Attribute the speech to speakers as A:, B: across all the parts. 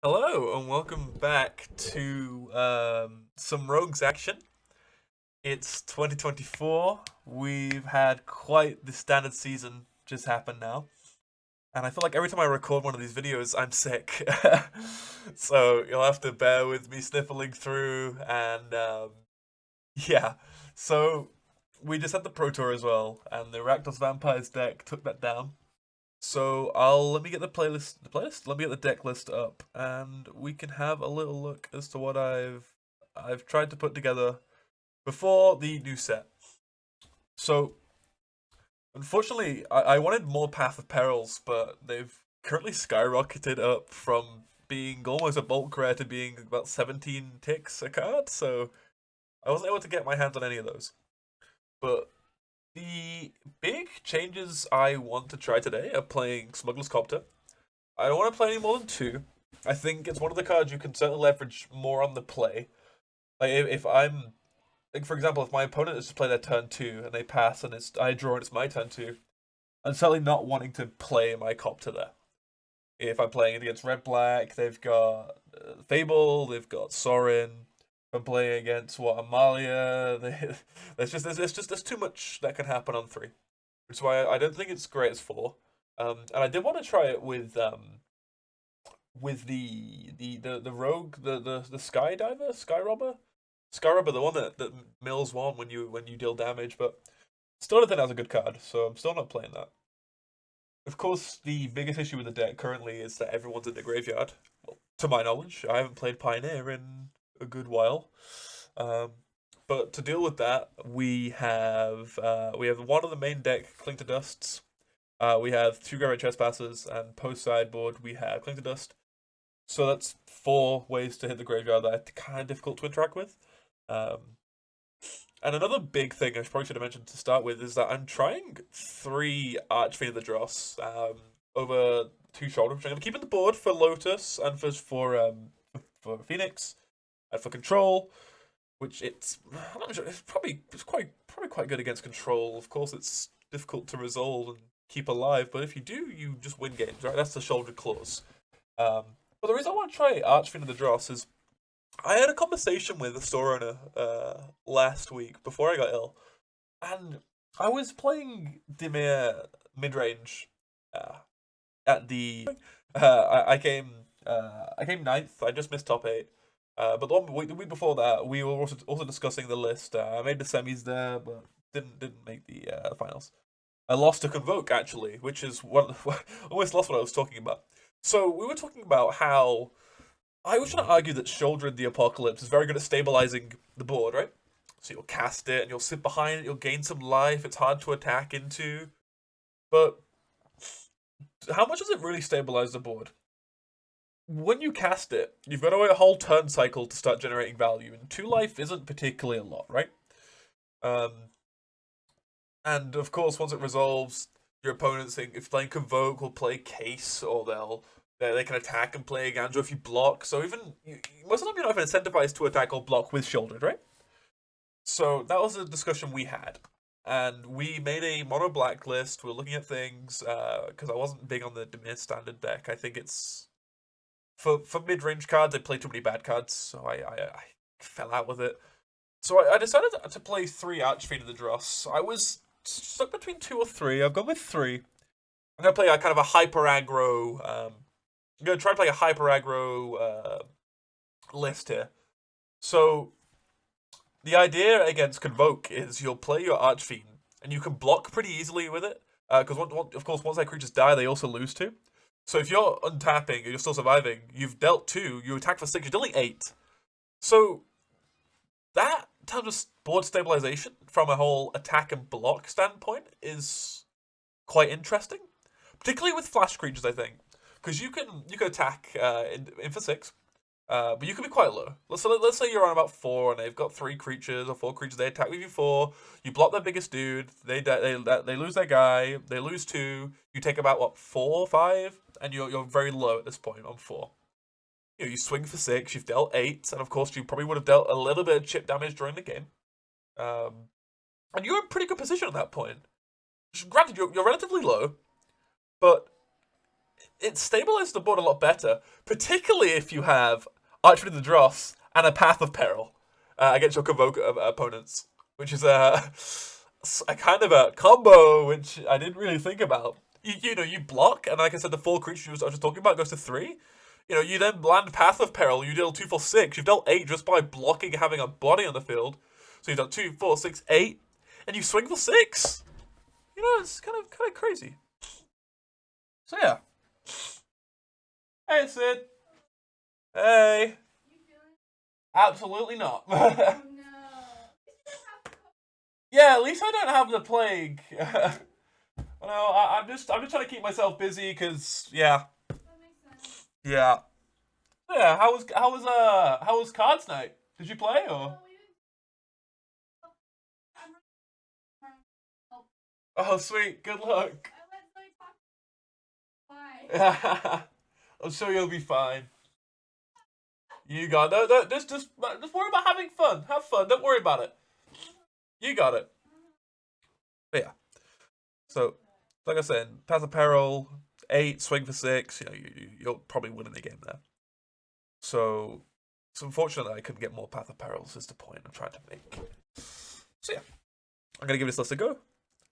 A: Hello and welcome back to some Rogues action. It's 2024. We've had quite the standard season just happen now, and I feel like every time I record one of these videos, I'm sick. So you'll have to bear with me sniffling through, and yeah. So we just had the Pro Tour as well, and the Rakdos Vampires deck took that down. So let me get the playlist. Let me get the deck list up, and we can have a little look as to what I've tried to put together before the new set. So, unfortunately, I wanted more Path of Perils, but they've currently skyrocketed up from being almost a bulk rare to being about 17 ticks a card. So I wasn't able to get my hands on any of those. But the big changes I want to try today are playing Smuggler's Copter. I don't want to play any more than two. I think it's one of the cards you can certainly leverage more on the play. Like if I'm, like for example, if my opponent is to play their turn two and they pass and I draw and it's my turn two, I'm certainly not wanting to play my Copter there. If I'm playing against red black, they've got Fable, they've got Sorin. If I'm playing against Amalia, there's too much that can happen on three, which is why I don't think it's great as four. And I did want to try it with the rogue, the skydiver, skyrobber, the one that mills one when you deal damage, but still don't think that's a good card, so I'm still not playing that. Of course, the biggest issue with the deck currently is that everyone's in the graveyard. Well, to my knowledge, I haven't played Pioneer in a good while. Um, but to deal with that, we have one of the main deck Cling to Dusts. We have two Graveyard Trespassers, and post sideboard we have Cling to Dust. So that's four ways to hit the graveyard that are kind of difficult to interact with. Um, and another big thing I probably should have mentioned to start with is that I'm trying three Archfiend of the Dross over two shoulders, which I'm going to keep on the board for Lotus and for Phoenix and for Control, which I'm not sure, it's probably quite good against Control. Of course, it's difficult to resolve and keep alive, but if you do, you just win games, right? That's the shoulder clause. But the reason I want to try Archfiend of the Dross is I had a conversation with a store owner last week before I got ill, and I was playing Dimir midrange uh, at the. I came ninth. I just missed top eight. But the week before that, we were also discussing the list. I made the semis there, but didn't make the finals. I lost to Convoke actually, which is what almost lost what I was talking about. So we were talking about how I was trying to argue that Shouldering the Apocalypse is very good at stabilizing the board, right? So you'll cast it and you'll sit behind it, you'll gain some life, it's hard to attack into. But how much does it really stabilize the board? When you cast it, you've got to wait a whole turn cycle to start generating value, and 2 life isn't particularly a lot, right? Um, and of course, once it resolves, your opponents, if playing Convoke, will play Case, or they can attack and play Ganjo if you block. So most of the time you're not even incentivized to attack or block with Shouldered, right? So that was a discussion we had. And we made a mono black list. We were looking at things, because I wasn't big on the Dimir standard deck. I think it's for mid-range cards, I play too many bad cards, so I fell out with it. So I decided to play three Archfiend of the Dross. I was stuck between two or three. I've gone with three. I'm gonna play a kind of a hyper aggro. I'm gonna try to play a hyper aggro list here. So the idea against Convoke is you'll play your Archfiend, and you can block pretty easily with it. Because of course, once their creatures die, they also lose two. So if you're untapping and you're still surviving, you've dealt two, you attack for six, you're dealing eight. So that type of board stabilization from a whole attack and block standpoint is quite interesting, particularly with flash creatures, I think, because you can attack in for six, but you can be quite low. Let's say you're on about four and they've got three creatures or four creatures. They attack with you four. You block their biggest dude. They lose their guy. They lose two. You take about what, 4 or 5, and you're very low at this point on 4. You swing for 6. You've dealt 8, and of course you probably would have dealt a little bit of chip damage during the game. And you're in pretty good position at that point. Granted, you're relatively low, but it stabilizes the board a lot better, particularly if you have Archfiend of the Dross and a Path of Peril against your Convoke opponents, which is a kind of a combo which I didn't really think about. You know, you block, and like I said, the 4 creatures I was just talking about goes to 3. You know, you then land Path of Peril, you deal 2, 4, 6. You've dealt 8 just by blocking, having a body on the field. So you've done 2, 4, 6, 8, and you swing for 6. You know, it's kind of crazy. So yeah. Hey, Sid. Hey. Absolutely not.
B: Oh no.
A: Yeah, at least I don't have the plague. No, I'm just trying to keep myself busy because yeah.
B: That makes sense.
A: Yeah. Yeah, how was cards night? Did you play or?
B: Oh, we didn't.
A: Oh sweet, good luck.
B: I let Zoe talk. Bye.
A: I'm sure you'll be fine. You got no, just worry about having fun. Have fun. Don't worry about it. You got it. But yeah. So, like I said, Path of Peril, 8, swing for 6. You know, you're probably winning the game there. So it's unfortunate that I couldn't get more Path of Perils. Is the point I'm trying to make. So yeah, I'm gonna give this list a go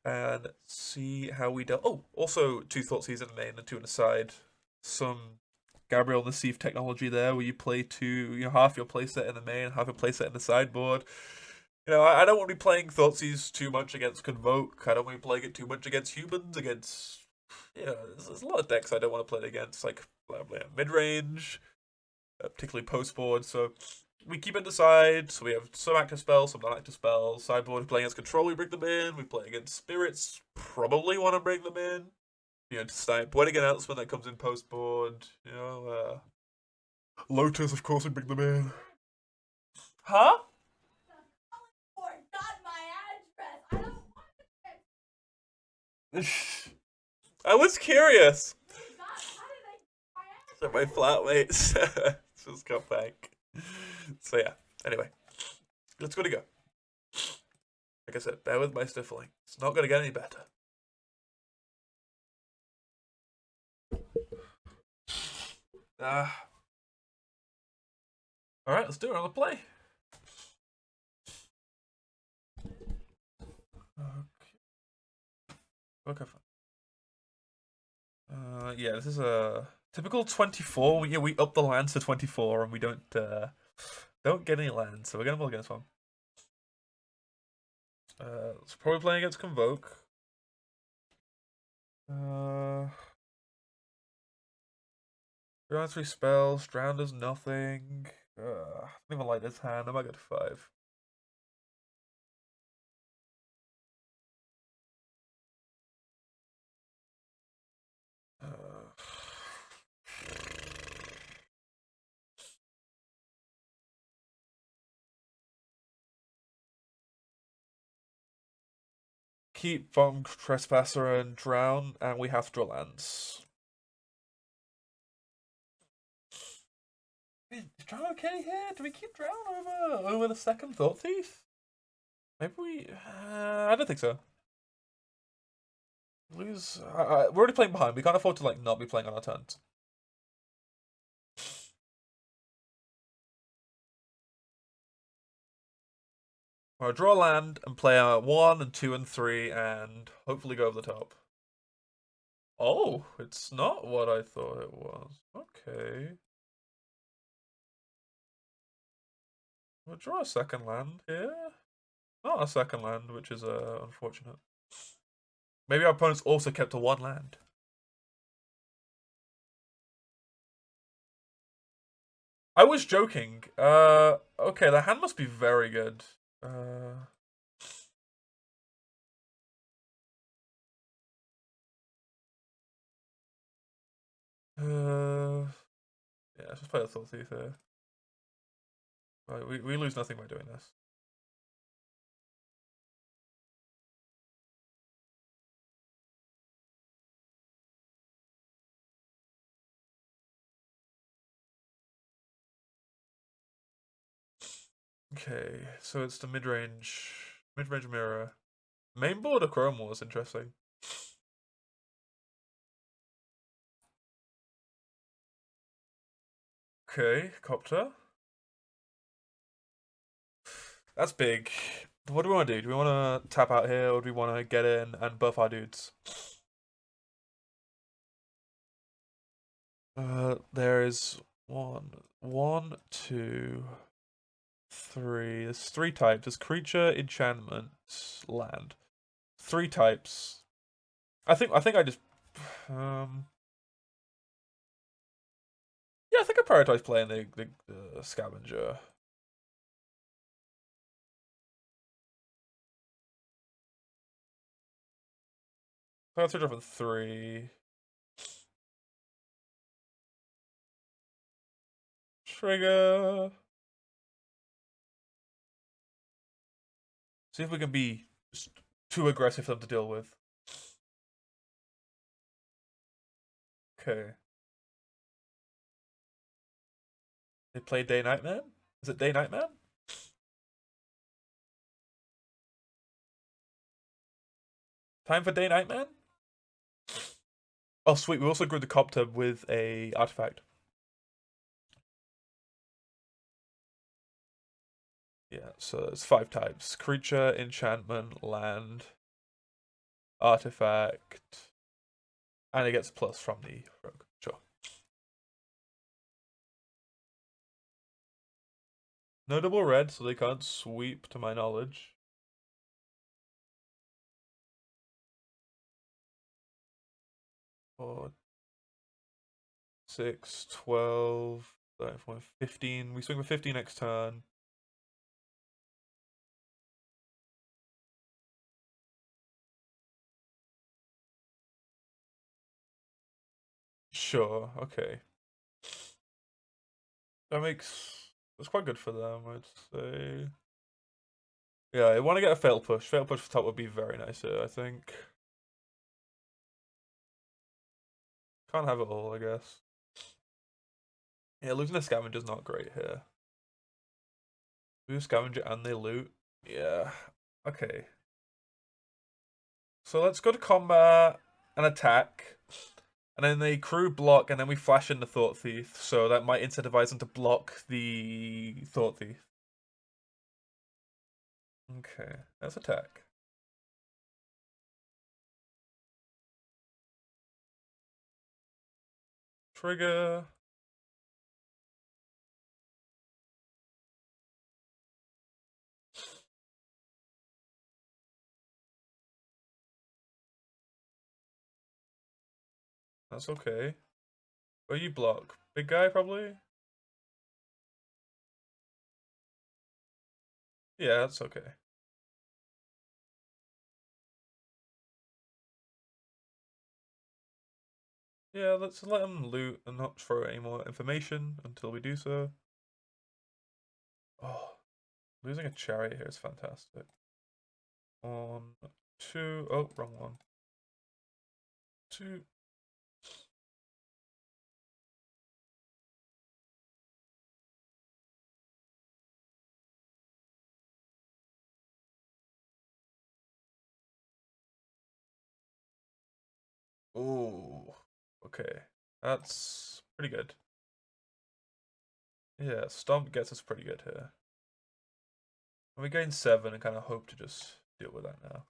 A: and see how we do. Oh, also 2 Thoughtseize in the main and 2 in the side. Some Gabriel Nassif technology there, where you play 2, you know, half your playset in the main, half your playset in the sideboard. You know, I don't want to be playing Thoughtseize too much against Convoke. I don't want to be playing it too much against humans, against... You know, there's a lot of decks I don't want to play it against, like Midrange, particularly post-board, so we keep it in the side, so we have some active spells, some non-active spells. Sideboard, we play against Control, we bring them in. We play against Spirits, probably want to bring them in. You know, Poetic Announcement that comes in post-board, you know, Lotus, of course, we bring them in. Huh?
B: Not my address. I don't want
A: I was curious.
B: God, how did I
A: So my flatmates just got back. So yeah, anyway, let's go. Like I said, bear with my sniffling. It's not going to get any better. Alright, let's do another play. Okay. Yeah, this is a typical 24. We up the lands to 24, and we don't get any lands, so we're gonna mulligan this one. It's probably playing against Convoke. Drown 3 spells. Drown does nothing. I don't even like this hand. I might go to 5. Keep from Trespasser and Drown, and we have to draw lands. Is Drown okay here? Do we keep Drown over the second Thought-Thief? Maybe we... I don't think so. Lose... we're already playing behind. We can't afford to not be playing on our turns. I'll draw a land and play 1 and 2 and 3 and hopefully go over the top. Oh, it's not what I thought it was. Okay. We'll draw a second land here. Not a second land, which is unfortunate. Maybe our opponents also kept to 1 land. I was joking. Okay, the hand must be very good. Yeah, let's just play the Thoughtseize here. Right, we lose nothing by doing this. Okay, so it's the midrange Mire. Main board of Chrome Wars, interesting. Okay, Copter. That's big. What do we want to do? Do we want to tap out here, or do we want to get in and buff our dudes? There is one, two, three. There's three types. There's creature, enchantment, land. Three types. I think I just yeah, I think I prioritize playing the Scavenger. I got 3. Trigger. See if we can be just too aggressive for them to deal with. Okay. They play Day Nightman? Is it Day Nightman? Time for Day Nightman? Oh sweet, we also grew the Copter with a artifact. Yeah, so it's 5 types. Creature, enchantment, land, artifact, and it gets a plus from the rogue. Sure. No double red, so they can't sweep to my knowledge. Four, 6, 12, 15. We swing for 15 next turn. Sure, okay. That's quite good for them, I'd say. Yeah, I want to get a fail push. Fail push for top would be very nice here, I think. Can't have it all, I guess. Yeah, losing a scavenger's not great here. Lose scavenger and they loot. Yeah. Okay. So let's go to combat and attack. And then they crew block, and then we flash in the Thought-Thief. So that might incentivize them to block the Thought-Thief. Okay, let's attack. Trigger. That's okay. Where you block? Big guy, probably? Yeah, that's okay. Yeah, let's let him loot and not throw any more information until we do so. Oh, losing a chariot here is fantastic. 1, 2. Oh, wrong one. 2. Ooh, okay. That's pretty good. Yeah, Stomp gets us pretty good here. And we gain 7 and kind of hope to just deal with that now.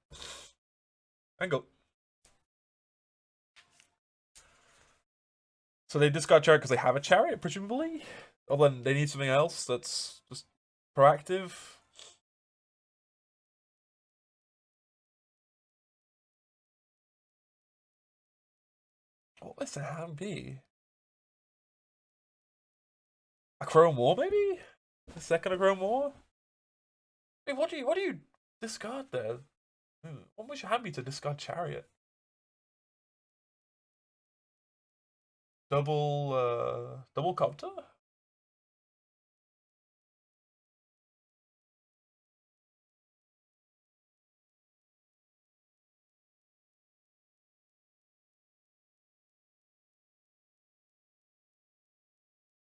A: And go. So they discard chariot because they have a chariot, presumably? Or then they need something else that's just proactive? What does the hand be? A Chrome War, maybe? The second of Chrome War? Wait, what do you discard there? What was your hand be to discard chariot? Double Copter?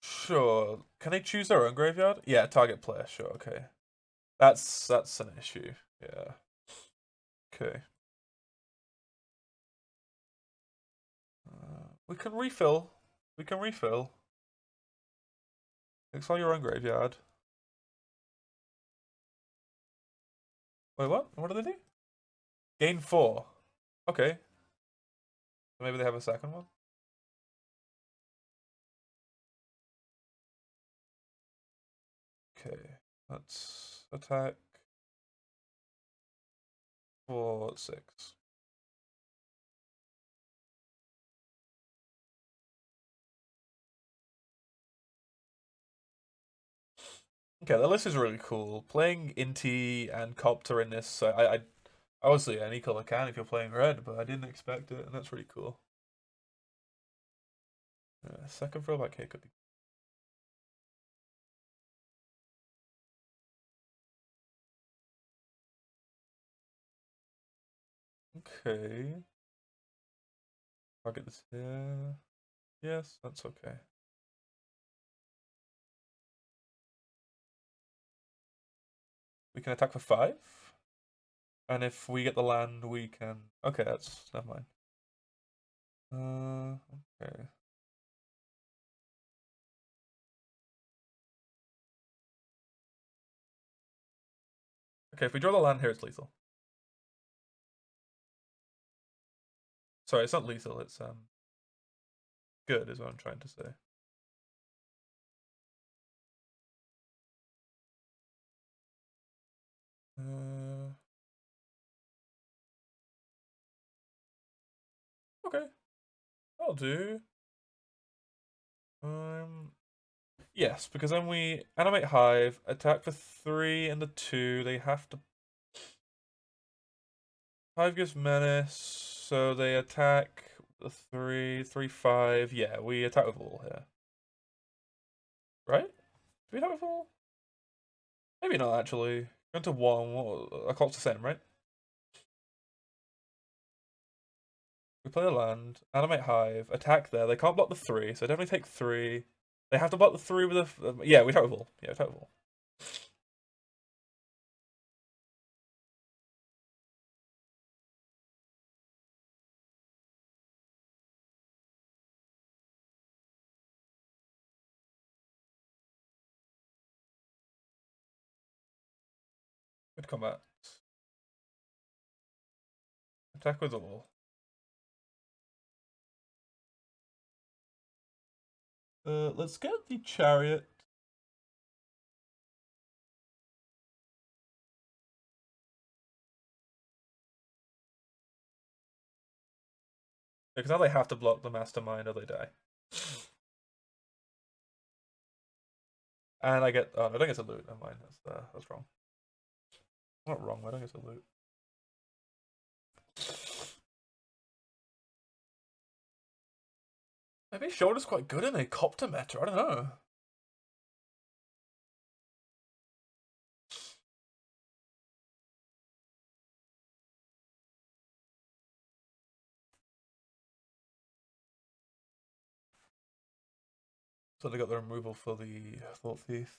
A: Sure. Can they choose their own graveyard? Yeah, target player. Sure. Okay. That's an issue. Yeah. Okay. We can refill. We can refill. Exile your own graveyard. Wait, what? What do they do? Gain 4. Okay. Maybe they have a second one? Okay. Let's attack for 6. Okay, the list is really cool. Playing Inti and Copter in this, I obviously any color can if you're playing red, but I didn't expect it, and that's really cool. Second throwback here could be. Okay. I'll get this here. Yes, that's okay. We can attack for 5. And if we get the land, we can. Okay, that's never mind. Okay. Okay, if we draw the land here, it's lethal. Sorry, it's not lethal. It's good, is what I'm trying to say. Okay, I'll do. Yes, because then we animate Hive, attack for 3 and the 2. They have to. Hive gives menace, so they attack the 3, 3, 5. Yeah, we attack with all here. Right? Do we attack with all? Maybe not actually. Going to 1. A clock's the same, right? We play a land, animate Hive, attack there. They can't block the 3, so definitely take 3. They have to block the 3 with a. Yeah, we attack with all. Yeah, we attack with all. Good combat. Attack with all. Let's get the chariot. Because now they have to block the Mastermind or they die. And I get. Oh, no, I don't get to loot. Never mind. That's wrong. Not wrong. I don't get to loot. Maybe Shoulder's quite good in a Copter meta. I don't know. So they got the removal for the Thought-Thief.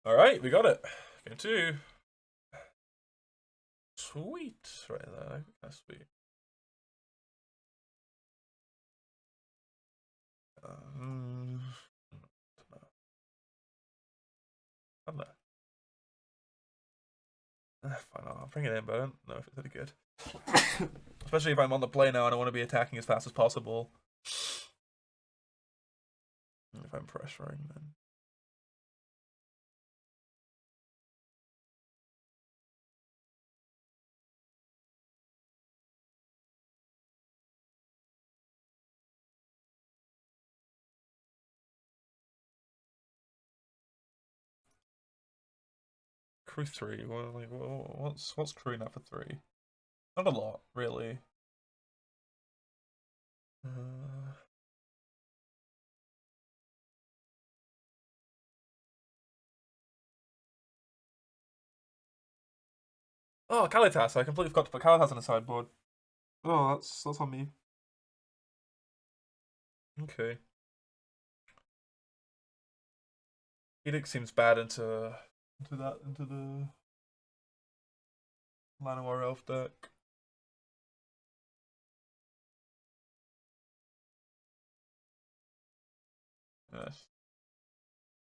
A: Alright, we got it. Game 2. Sweet. Right there. That's sweet. I don't know. Fine, I'll bring it in, but I don't know if it's any good. Especially if I'm on the play now and I want to be attacking as fast as possible. If I'm pressuring, then. Crew 3. Well, like, what's crewing up for 3? Not a lot, really. Oh, Kalitas. I completely forgot to put Kalitas on the sideboard. Oh, that's on me. Okay. Edict seems bad into the Llanowar Elf deck. Yes.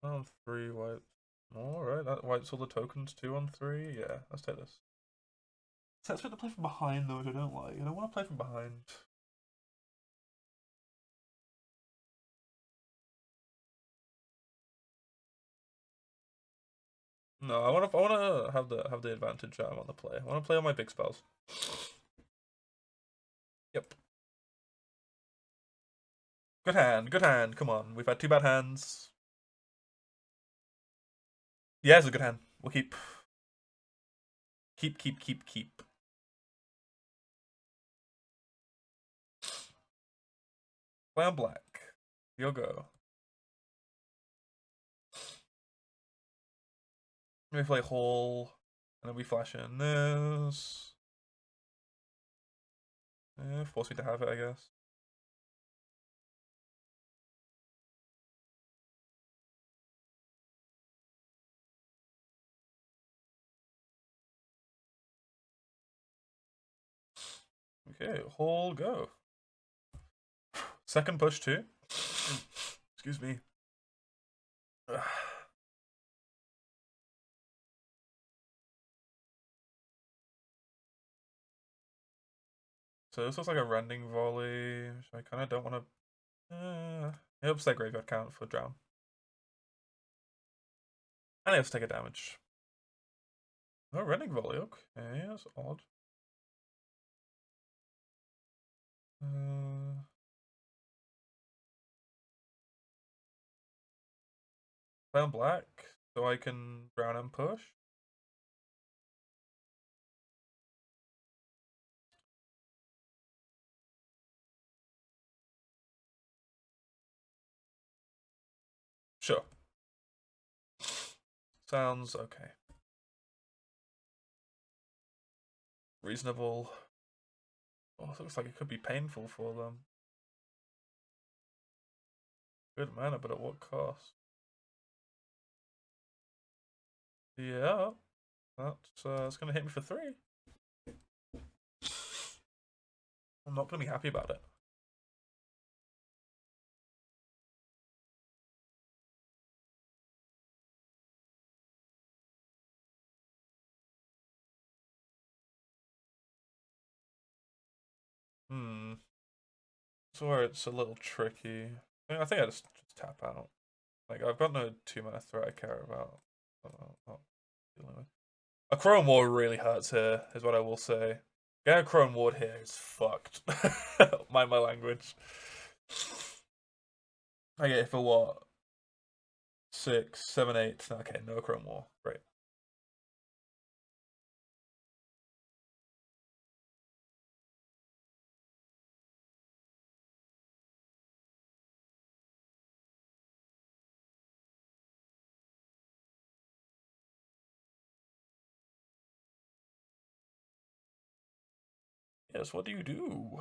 A: 1 on 3 white. Alright, that wipes all the tokens. 2 on 3. Yeah, let's take this. Sets me to play from behind though, which I don't like. I don't want to play from behind. No, I want to have the advantage I'm on the play. I want to play all my big spells. Yep. Good hand, good hand. Come on, we've had 2 bad hands. Yeah, it's a good hand. We'll keep. Keep. Play on black. You'll go. Maybe play Hall, and then we flash in this. Yeah, force me to have it, I guess. Okay, Hall, go. Second push too. Excuse me. So this looks like a rending volley, which I kind of don't want to. It helps that graveyard count for drown. And it has to take a damage. No rending volley. Okay, that's odd. Play on black so I can drown and push. Sure. Sounds okay. Reasonable. Oh, it looks like it could be painful for them. Good mana, but at what cost? Yeah, that's gonna hit me for 3. I'm not gonna be happy about it. That's where it's a little tricky. I think I just tap out. Like, I've got no 2-mana threat I care about. Not dealing with. A Chrome Ward really hurts here, is what I will say. Getting a Chrome Ward here is fucked. Mind my language. I get it for what? 6, 7, 8. Okay, no Chrome Ward. Great. Yes, what do? Do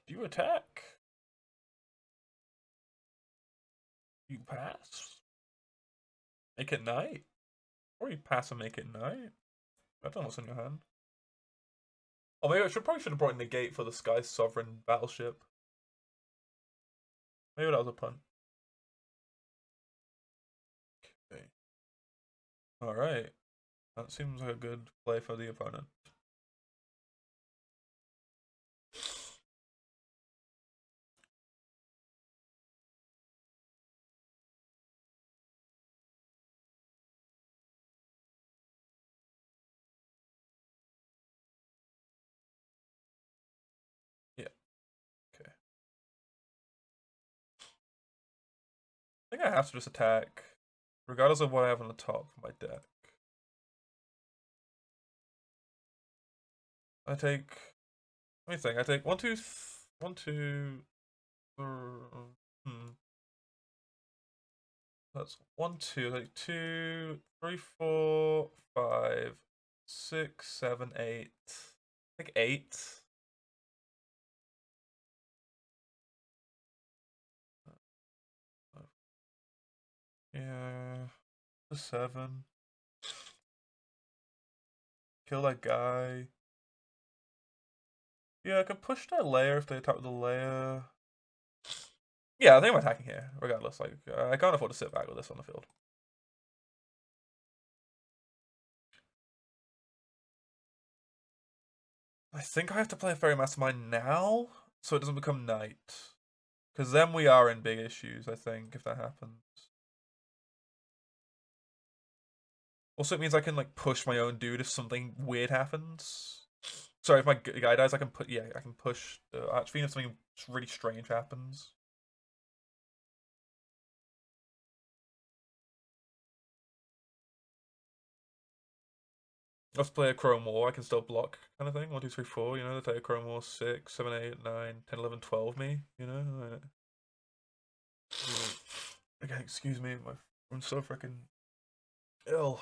A: you attack? You pass? Make it night? Or you pass and make it night? That's almost in your hand. Oh, maybe I probably should have brought in Negate for the Sky Sovereign battleship. Maybe that was a pun. Okay. Alright. That seems like a good play for the opponent. Yeah. Okay. I think I have to just attack, regardless of what I have on the top of my deck. I take. Let me think. I take 1, 2, 1, 2. That's 1, 2. Like 2, 3, 4, 5, 6, 7, 8. I think 8. Yeah. The 7. Kill that guy. Yeah, I can push their lair if they attack with the lair. Yeah, I think I'm attacking here, regardless. Like, I can't afford to sit back with this on the field. I think I have to play a Faerie Mastermind now, so it doesn't become night. Because then we are in big issues, I think, if that happens. Also, it means I can, like, push my own dude if something weird happens. Sorry, if my guy dies, I can put. Yeah, I can push the Archfiend if something really strange happens. Let's play a Chrome War, I can still block, kind of thing. 1, 2, 3, 4, you know, they play a Chrome War 6, 7, 8, 9, 10, 11, 12 me, you know? Again, excuse me, I'm so freaking ill.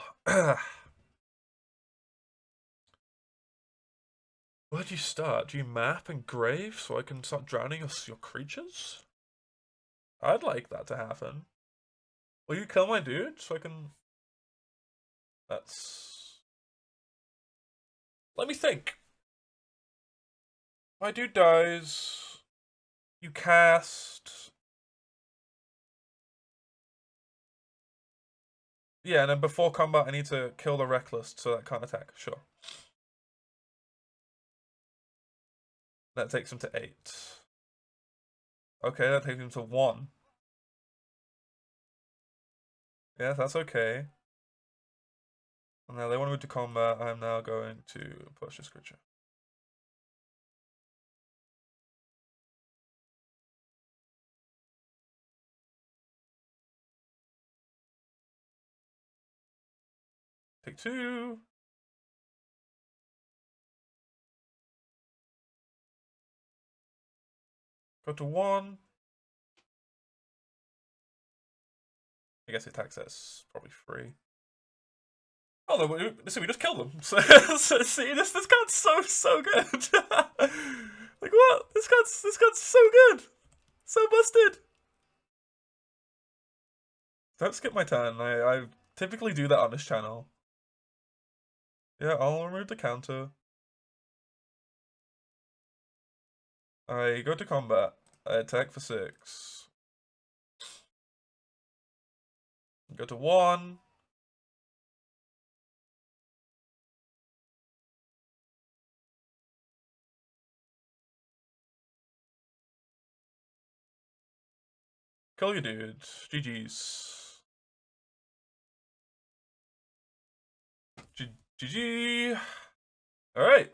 A: Where do you start? Do you map and grave so I can start drowning your creatures? I'd like that to happen. Will you kill my dude so I can... That's... Let me think. My dude dies. You cast... Yeah, and then before combat I need to kill the Reckless so that can't attack. Sure. That takes him to 8. Okay, that takes him to 1. Yeah, that's okay. And now they want to move to combat. I'm now going to push this creature. Take 2. Go to 1. I guess the attack set's probably free. Oh no, we just killed them. So, see, this card's so good. Like what? This card's so good, so busted. Don't skip my turn. I typically do that on this channel. Yeah, I'll remove the counter. I go to combat. I attack for 6. Go to 1. Kill your dude. GG's. GG. Alright.